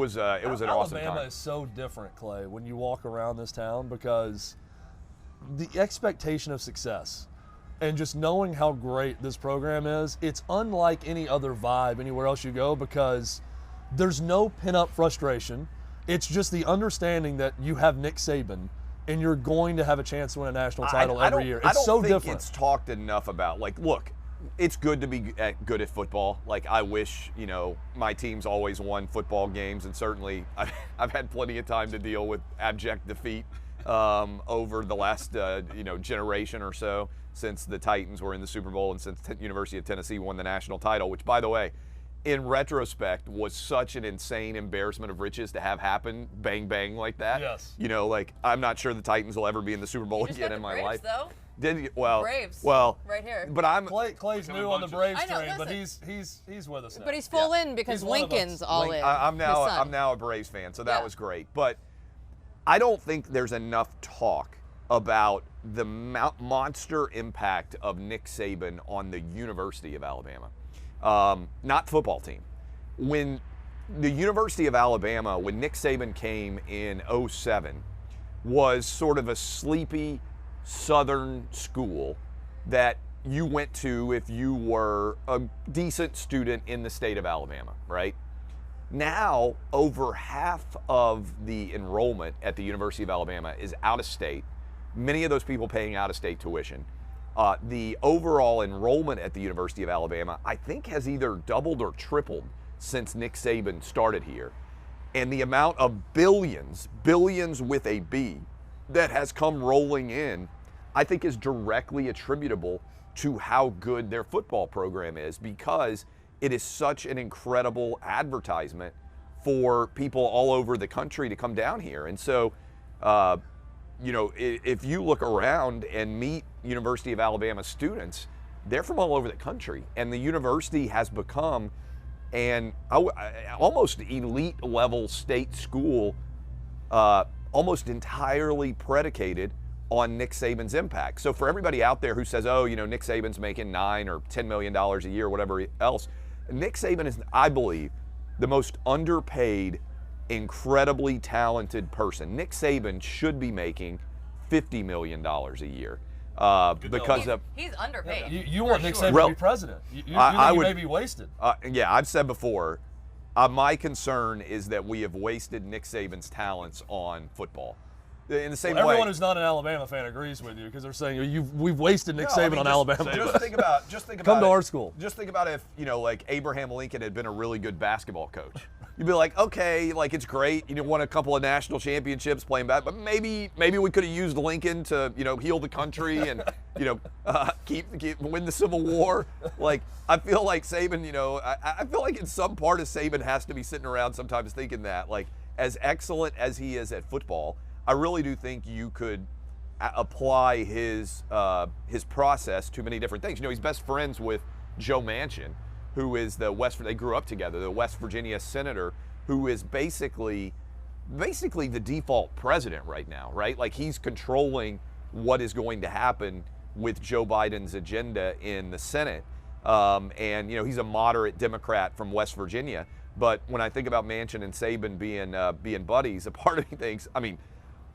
it was an awesome time. Alabama is so different, Clay, when you walk around this town, because the expectation of success and just knowing how great this program is, it's unlike any other vibe anywhere else you go, because there's no pent-up frustration. It's just the understanding that you have Nick Saban and you're going to have a chance to win a national title every year. It's so different. I don't think it's talked enough about, like, look, it's good to be good at football. Like, I wish, my team's always won football games, and certainly I've had plenty of time to deal with abject defeat over the last, generation or so, since the Titans were in the Super Bowl and since University of Tennessee won the national title, which, by the way, in retrospect, was such an insane embarrassment of riches to have happen bang bang like that. Yes. I'm not sure the Titans will ever be in the Super Bowl again in my Braves, life. Though. Did you? Well, Braves. Well, right here. But Clay's new on the Braves I know, train, but listen. he's with us now. But he's full in because Lincoln's all in. I'm his son. now a Braves fan, so that was great. But I don't think there's enough talk about the monster impact of Nick Saban on the University of Alabama, not football team. When the University of Alabama, when Nick Saban came in 2007, was sort of a sleepy Southern school that you went to if you were a decent student in the state of Alabama, right? Now, over half of the enrollment at the University of Alabama is out of state. Many of those people paying out of state tuition. The overall enrollment at the University of Alabama, I think, has either doubled or tripled since Nick Saban started here. And the amount of billions with a B, that has come rolling in, I think is directly attributable to how good their football program is, because it is such an incredible advertisement for people all over the country to come down here. And so, if you look around and meet University of Alabama students, they're from all over the country. And the university has become an almost elite level state school, almost entirely predicated on Nick Saban's impact. So for everybody out there who says, Nick Saban's making $9 or $10 million a year, whatever else, Nick Saban is, I believe, the most underpaid, incredibly talented person. Nick Saban should be making $50 million a year. Because he's underpaid. You want Nick Saban to be president. You think he may be wasted. Yeah, I've said before, my concern is that we have wasted Nick Saban's talents on football. In the same way, everyone who's not an Alabama fan agrees with you, because they're saying we've wasted Nick Saban on Alabama. Just think about come to our school. Just think about if like Abraham Lincoln had been a really good basketball coach. You'd be like, okay, like it's great, won a couple of national championships playing back, but maybe we could have used Lincoln to heal the country and win the Civil War. Like, I feel like Saban, I feel like in some part of Saban has to be sitting around sometimes thinking that, like, as excellent as he is at football, I really do think you could apply his process to many different things. He's best friends with Joe Manchin, who is they grew up together, the West Virginia senator, who is basically the default president right now, right? Like, he's controlling what is going to happen with Joe Biden's agenda in the Senate. And he's a moderate Democrat from West Virginia. But when I think about Manchin and Saban being buddies, a part of me thinks,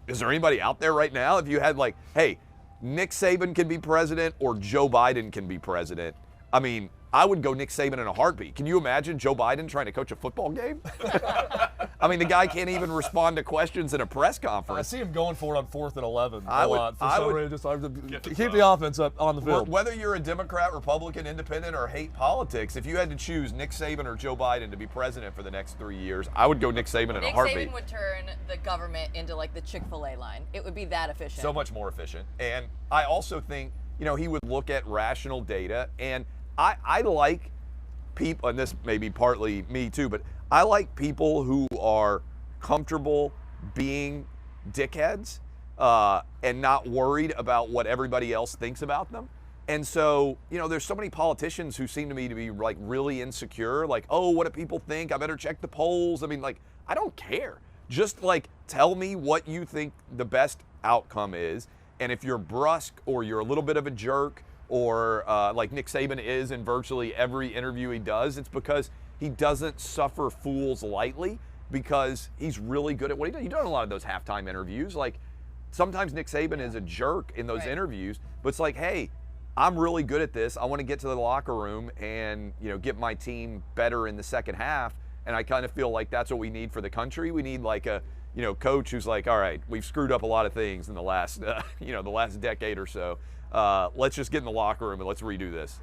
is there anybody out there right now? If you had like, hey, Nick Saban can be president or Joe Biden can be president, I would go Nick Saban in a heartbeat. Can you imagine Joe Biden trying to coach a football game? The guy can't even respond to questions in a press conference. I see him going for it on 4th and 11 a lot. Keep the offense up on the field. Whether you're a Democrat, Republican, Independent, or hate politics, if you had to choose Nick Saban or Joe Biden to be president for the next 3 years, I would go Nick Saban in a heartbeat. Nick Saban would turn the government into like the Chick-fil-A line. It would be that efficient. So much more efficient. And I also think, he would look at rational data. And I like people, and this may be partly me too, but I like people who are comfortable being dickheads and not worried about what everybody else thinks about them. And so, there's so many politicians who seem to me to be like really insecure, like, oh, what do people think? I better check the polls. I don't care. Just like tell me what you think the best outcome is. And if you're brusque or you're a little bit of a jerk, or like Nick Saban is in virtually every interview he does, it's because he doesn't suffer fools lightly. because he's really good at what he does. You've done a lot of those halftime interviews. Like, sometimes Nick Saban is a jerk in those interviews, but it's like, hey, I'm really good at this. I want to get to the locker room and, get my team better in the second half. And I kind of feel like that's what we need for the country. We need like a, coach who's like, all right, we've screwed up a lot of things in the last, the last decade or so. Let's just get in the locker room and let's redo this.